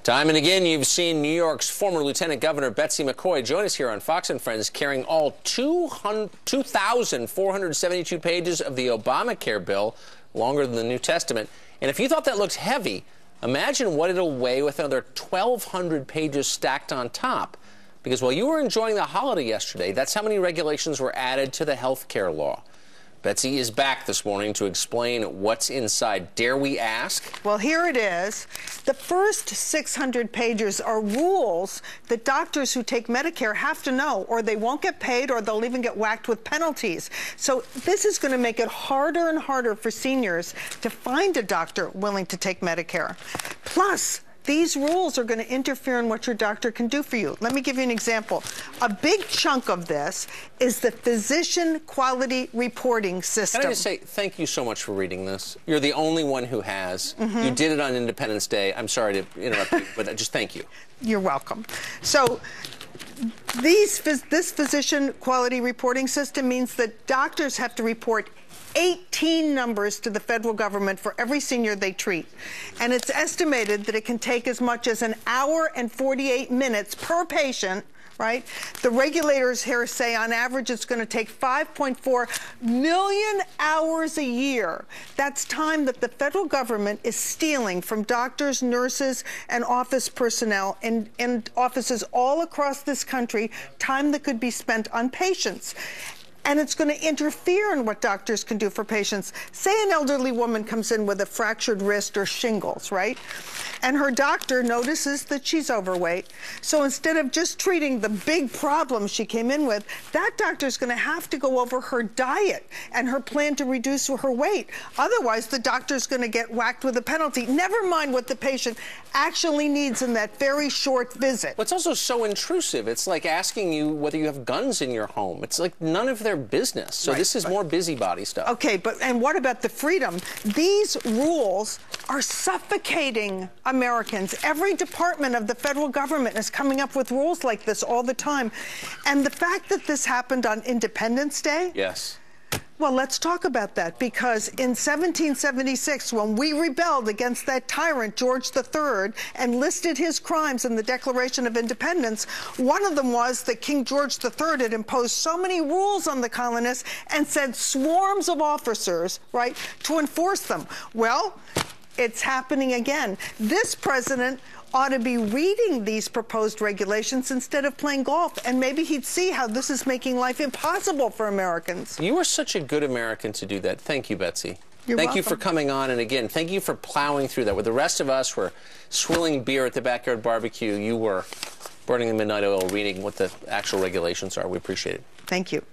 Time and again, you've seen New York's former Lieutenant Governor Betsy McCoy join us here on Fox and Friends, carrying all 2,472 pages of the Obamacare bill, longer than the New Testament. And if you thought that looked heavy, imagine what it'll weigh with another 1,200 pages stacked on top. Because while you were enjoying the holiday yesterday, that's how many regulations were added to the health care law. Betsy is back this morning to explain what's inside. Dare we ask? Well, here it is. The first 600 pages are rules that doctors who take Medicare have to know, or they won't get paid, or they'll even get whacked with penalties. So this is going to make it harder and harder for seniors to find a doctor willing to take Medicare. Plus, these rules are going to interfere in what your doctor can do for you. Let me give you an example. A big chunk of this is the physician quality reporting system. Can I just say thank you so much for reading this? You're the only one who has. You did it on Independence Day. I'm sorry to interrupt you, but just thank you. You're welcome. So this physician quality reporting system means that doctors have to report 18 numbers to the federal government for every senior they treat. And it's estimated that it can take as much as an hour and 48 minutes per patient, right? The regulators here say on average it's going to take 5.4 million hours a year. That's time that the federal government is stealing from doctors, nurses, and office personnel in offices all across this country, time that could be spent on patients. And it's going to interfere in what doctors can do for patients. Say an elderly woman comes in with a fractured wrist or shingles, right? And her doctor notices that she's overweight. So instead of just treating the big problem she came in with, that doctor's going to have to go over her diet and her plan to reduce her weight. Otherwise, the doctor's going to get whacked with a penalty. Never mind what the patient actually needs in that very short visit. Well, it's also so intrusive. It's like asking you whether you have guns in your home. It's like none of their business. So this is more busybody stuff. Okay, and what about the freedom? These rules are suffocating Americans. Every department of the federal government is coming up with rules like this all the time. And the fact that this happened on Independence Day? Yes. Well, let's talk about that, because in 1776, when we rebelled against that tyrant, George III, and listed his crimes in the Declaration of Independence, one of them was that King George III had imposed so many rules on the colonists and sent swarms of officers, right, to enforce them. Well, it's happening again. This president ought to be reading these proposed regulations instead of playing golf, and maybe he'd see how this is making life impossible for Americans. You are such a good American to do that. Thank you, Betsy. You're Thank welcome. you for coming on, and again, thank you for plowing through that. Where the rest of us were swilling beer at the backyard barbecue, you were burning the midnight oil reading what the actual regulations are. We appreciate it. Thank you.